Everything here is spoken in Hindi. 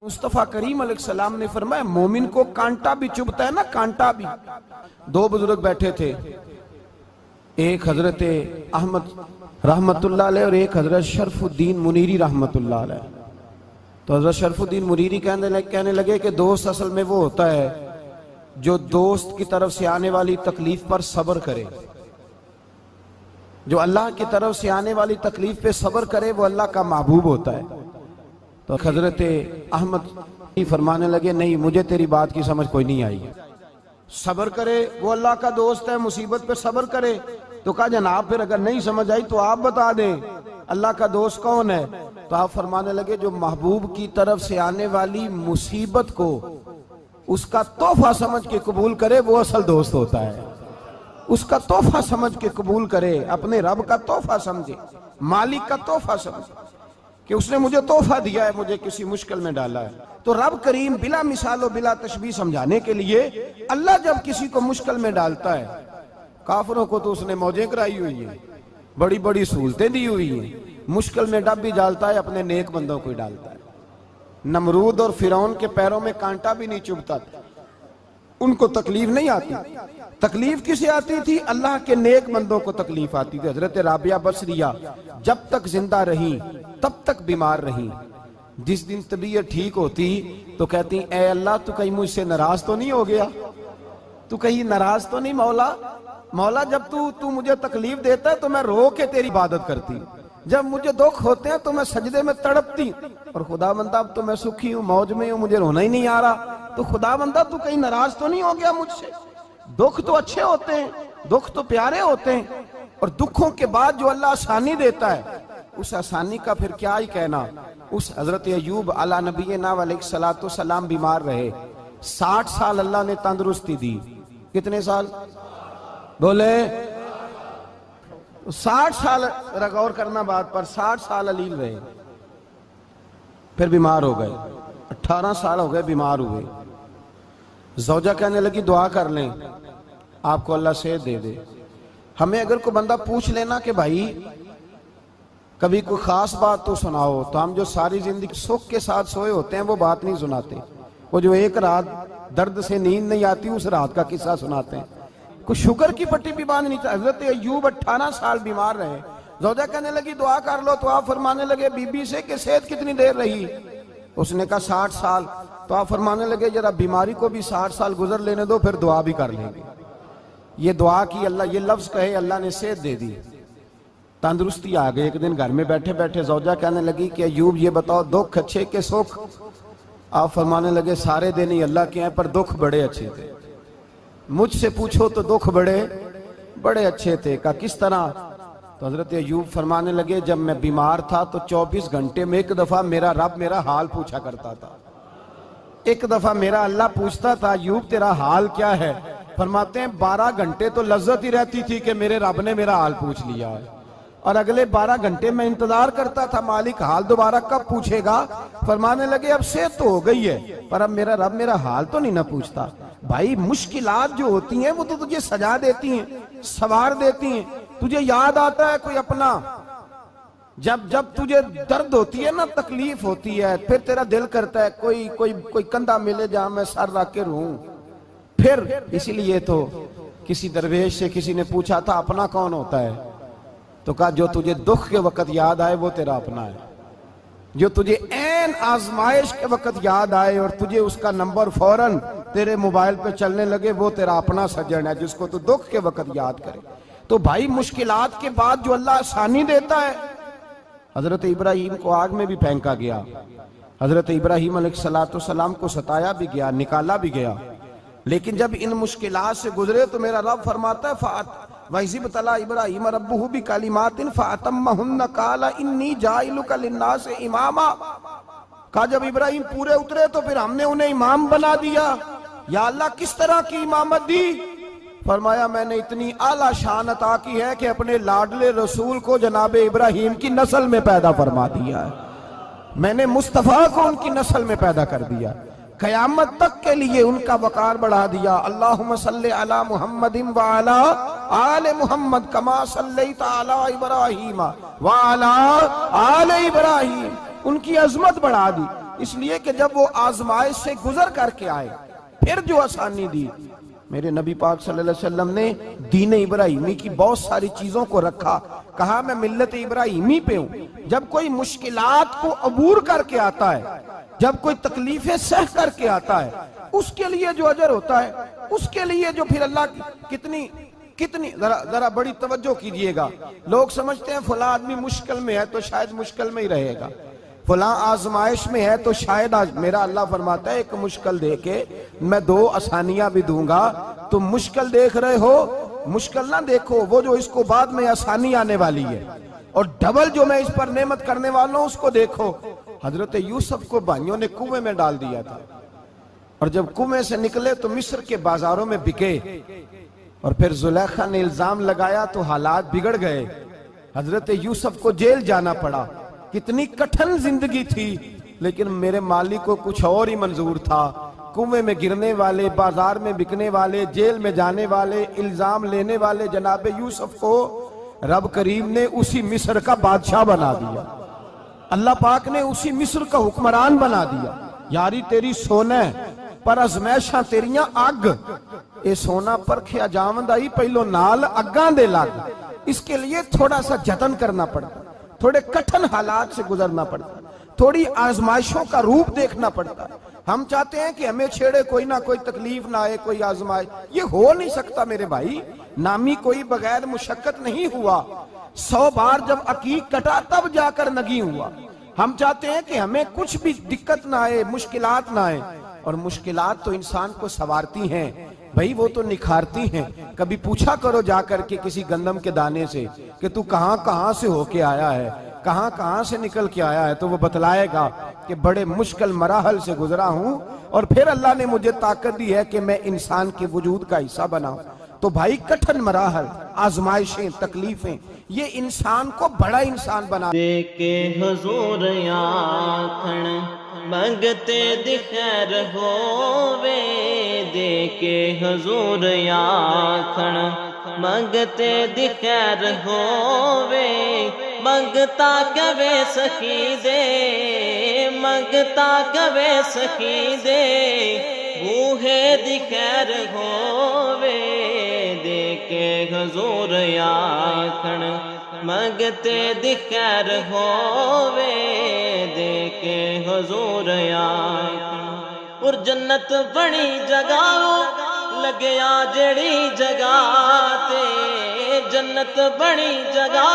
मुस्तफ़ा करीम अलैहिस्सलाम ने फरमाया मोमिन को कांटा भी चुभता है ना, कांटा भी। दो बुजुर्ग बैठे थे, एक हजरत अहमद रहमतुल्लाह अलैह और एक हजरत शरफुद्दीन मुनीरी रहमतुल्लाह अलैह। तो हजरत शरफुद्दीन मुनीरी कहने लगे कि दोस्त असल में वो होता है जो दोस्त की तरफ से आने वाली तकलीफ पर सब्र करे, जो अल्लाह की तरफ से आने वाली तकलीफ पे सब्र करे वो अल्लाह का महबूब होता है। तो हजरत अहमद फरमाने लगे नहीं, मुझे तेरी बात की समझ कोई नहीं आई। सब्र करे वो अल्लाह का दोस्त है, मुसीबत पे सब्र करे। तो कहा जनाब फिर अगर नहीं समझ आई तो आप बता दें अल्लाह का दोस्त कौन है। तो आप फरमाने लगे जो महबूब की तरफ से आने वाली मुसीबत को उसका तोहफा समझ के कबूल करे वो असल दोस्त होता है। उसका तोहफा समझ के कबूल करे, अपने रब का तोहफा समझे, मालिक का तोहफा समझे कि उसने मुझे तोहफा दिया है, मुझे किसी मुश्किल में डाला है। तो रब करीम बिला मिसाल और बिला तशबीह समझाने के लिए अल्लाह जब किसी को मुश्किल में डालता है, काफिरों को तो उसने मौजें कराई हुई है, बड़ी बड़ी सहूलतें दी हुई हैं, मुश्किल में डब भी डालता है, अपने नेक बंदों को ही डालता है। नमरूद और फिरौन के पैरों में कांटा भी नहीं चुभता था, उनको तकलीफ नहीं आती। तकलीफ किसे आती थी? अल्लाह के नेक बंदों को तकलीफ आती थी। हजरत राबिया बसरिया जब तक जिंदा रही तब तक बीमार रही। जिस दिन तबीयत ठीक होती तो कहती ए अल्लाह तू कहीं मुझसे नाराज तो नहीं हो गया, तू कहीं नाराज तो नहीं मौला। मौला जब तू मुझे तकलीफ देता है तो मैं रो के तेरी इबादत करती, जब मुझे दुख होते हैं तो मैं सजदे में तड़पती। और खुदा बंदा अब तो मैं सुखी हूँ, मौज में हूँ, मुझे रोना ही नहीं आ रहा। तो खुदा बंदा तू कहीं नाराज तो नहीं हो गया मुझसे? दुख तो अच्छे होते हैं, दुख तो प्यारे होते हैं, और दुखों के बाद जो अल्लाह आसानी देता है उस आसानी का फिर क्या ही कहना। उस हजरत अय्यूब अला नबीना अलैहिस्सलातु सलाम बीमार रहे, 60 साल अल्लाह ने तंदुरुस्ती दी। कितने साल बोले? 60 साल गौर करना बात पर, 60 साल अलील रहे, फिर बीमार हो गए। 18 साल हो गए बीमार हुए। ज़ौजा कहने लगी दुआ कर लें आपको अल्लाह सेहत दे दे। हमें अगर कोई बंदा पूछ लेना कि भाई कभी कोई खास बात तो सुनाओ, तो हम जो सारी जिंदगी सुख के साथ सोए होते हैं वो बात नहीं सुनाते। वो जो एक रात दर्द से नींद नहीं आती उस रात का किस्सा सुनाते हैं। कुछ शुगर की पट्टी भी बांध नहीं। हजरत अय्यूब 18 साल बीमार रहे। ज़ौजा कहने लगी दुआ कर लो। तो आप फरमाने लगे बीबी से कि सेहत कितनी देर रही? उसने कहा 60 साल। तो आप फरमाने लगे जरा बीमारी को भी 60 साल गुजर लेने दो, फिर दुआ भी कर लेंगे। ये दुआ की अल्लाह, ये लफ्ज कहे अल्लाह ने सेहत दे दी, तंदुरुस्ती आ गई। एक दिन घर में बैठे बैठे ज़ौजा कहने लगी कि अय्यूब ये बताओ दुख अच्छे के सुख? आप फरमाने लगे सारे दिन ही अल्लाह के हैं पर दुख बड़े अच्छे थे। मुझसे पूछो तो दुख बड़े अच्छे थे। का किस तरह? तो हजरत अय्यूब फरमाने लगे जब मैं बीमार था तो 24 घंटे में एक दफा मेरा रब मेरा हाल पूछा करता था। एक दफा मेरा अल्लाह पूछता था अय्यूब तेरा हाल क्या है? फरमाते हैं 12 घंटे तो लज्जत ही रहती थी कि मेरे रब ने मेरा हाल पूछ लिया है, और अगले 12 घंटे में इंतजार करता था मालिक हाल दोबारा कब पूछेगा। फरमाने लगे अब सेहत तो हो गई है पर अब मेरा रब मेरा हाल तो नहीं ना पूछता। भाई मुश्किलात जो होती हैं वो तो तुझे सजा देती हैं, सवार देती हैं। तुझे याद आता है कोई अपना, जब तुझे दर्द होती है ना, तकलीफ होती है, फिर तेरा दिल करता है कोई कंधा मिले जहां मैं सर रख के रहूं। फिर इसीलिए तो किसी दरवेश से किसी ने पूछा था अपना कौन होता है? तो कहा जो तुझे दुख के वक्त याद आए वो तेरा अपना है। जो तुझे ऐन आजमाइश के वक्त याद आए और तुझे उसका नंबर फौरन तेरे मोबाइल पे चलने लगे वो तेरा अपना सज्जन है, जिसको तू दुख के वक्त याद करे। तो भाई मुश्किलात के बाद जो अल्लाह आसानी देता है। हजरत इब्राहिम को आग में भी फेंका गया, हजरत इब्राहिम अलैहिस्सलाम को सताया भी गया, निकाला भी गया, लेकिन जब इन मुश्किलात से गुजरे तो मेरा रब फरमाता है वैज़िब तला इब्राहिम रब्बुहु बिकलिमातिन फअतम्महुन्ना काला इन्नी जाइलुका लिन्नासि इमामा। कहा जब इब्राहिम पूरे उतरे तो फिर हमने उन्हें इमाम बना दिया। या अल्लाह किस तरह की इमामत दी? फरमाया मैंने इतनी आला शान अता की है कि अपने लाडले रसूल को जनाबे इब्राहिम की नस्ल में पैदा फरमा दिया है। मैंने मुस्तफ़ा को उनकी नस्ल में पैदा कर दिया, कयामत तक के लिए उनका वकार बढ़ा दिया। अल्लाहुम्मा सल्ली अला मुहम्मदिन व अला आले मुहम्मद कमा सल्लैता अला इब्राहीम व अला आले इब्राहीम। उनकी अजमत बढ़ा दी। इसलिए कि जब वो आजमाइश से गुजर करके आए फिर जो आसानी दी। मेरे नबी पाक सल्लल्लाहु अलैहि वसल्लम ने दीन इब्राहिमी की बहुत सारी चीजों को रखा, कहा मैं मिल्लत इब्राहिमी पे हूं। जब कोई मुश्किलात को अबूर करके आता है, जब कोई तकलीफें सह करके आता है, उसके लिए जो अजर होता है, उसके लिए जो फिर अल्लाह कितनी कितनी जरा बड़ी तवज्जो कीजिएगा। लोग समझते हैं फला आदमी मुश्किल में है तो शायद मुश्किल में ही रहेगा, फला आजमाइश में है तो शायद आज। मेरा अल्लाह फरमाता है एक मुश्किल दे के मैं दो आसानियां भी दूंगा। तुम मुश्किल देख रहे हो, मुश्किल ना देखो, वो जो इसको बाद में आसानी आने वाली है, और डबल जो मैं इस पर नेमत करने वाला हूं उसको देखो। हजरत यूसुफ को भाइयों ने कुएं में डाल दिया था, और जब कुएं से निकले तो मिस्र के बाजारों में बिके, और फिर जुलेखा ने इल्जाम लगाया तो हालात बिगड़ गए। हजरत यूसुफ को जेल जाना पड़ा। कितनी कठिन जिंदगी थी, लेकिन मेरे मालिक को कुछ और ही मंजूर था। कुएं में गिरने वाले, बाजार में बिकने वाले, जेल में जाने वाले, इल्जाम लेने वाले जनाब यूसुफ को रब करीम ने उसी मिस्र का बादशाह बना दिया। अल्लाह पाक ने उसी मिस्र का हुक्मरान बना दिया। यारी तेरी सोना पर अजमैशा तेरियां अग, ये सोना परखिया जावंदा ही पहलो नाल अग्गां दे लग। इसके लिए थोड़ा सा जतन करना पड़ता, थोड़े कठिन हालात से गुजरना पड़ता, थोड़ी आजमाइशों का रूप देखना पड़ता। हम चाहते हैं कि हमें छेड़े कोई ना कोई तकलीफ ना आए, कोई आजमाइश, ये हो नहीं सकता मेरे भाई। नामी कोई बगैर मुशक्कत नहीं हुआ। 100 बार जब अकीक कटा तब जाकर नगी हुआ। हम चाहते हैं कि हमें कुछ भी दिक्कत ना आए, मुश्किलात ना आए, और मुश्किलात तो इंसान को संवारती हैं भाई, वो तो निखारती हैं। कभी पूछा करो जाकर के किसी गंदम के दाने से कि तू कहां कहां से होके आया है, कहां कहां से निकल के आया है, तो वो बतलाएगा कि बड़े मुश्किल मराहल से गुजरा हूं, और फिर अल्लाह ने मुझे ताकत दी है कि मैं इंसान के वजूद का हिस्सा बनाऊं। तो भाई कठिन मराहल, आजमाइशें, तकलीफें, ये इंसान को बड़ा इंसान बना देके हुजूर आखण मंगते दी खैर होवे, देके हुजूर आखण मंगते दी खैर होवे। मंगता कवे सखी दे, मंगता कवे सखी दे, बूहे दी खैर होवे। देके हुजूर आखण मंगते दी खैर होवे, देके हुजूर आखण। और जन्नत बड़ी जगह लगया जड़ी जगह ते, जन्नत बड़ी जगह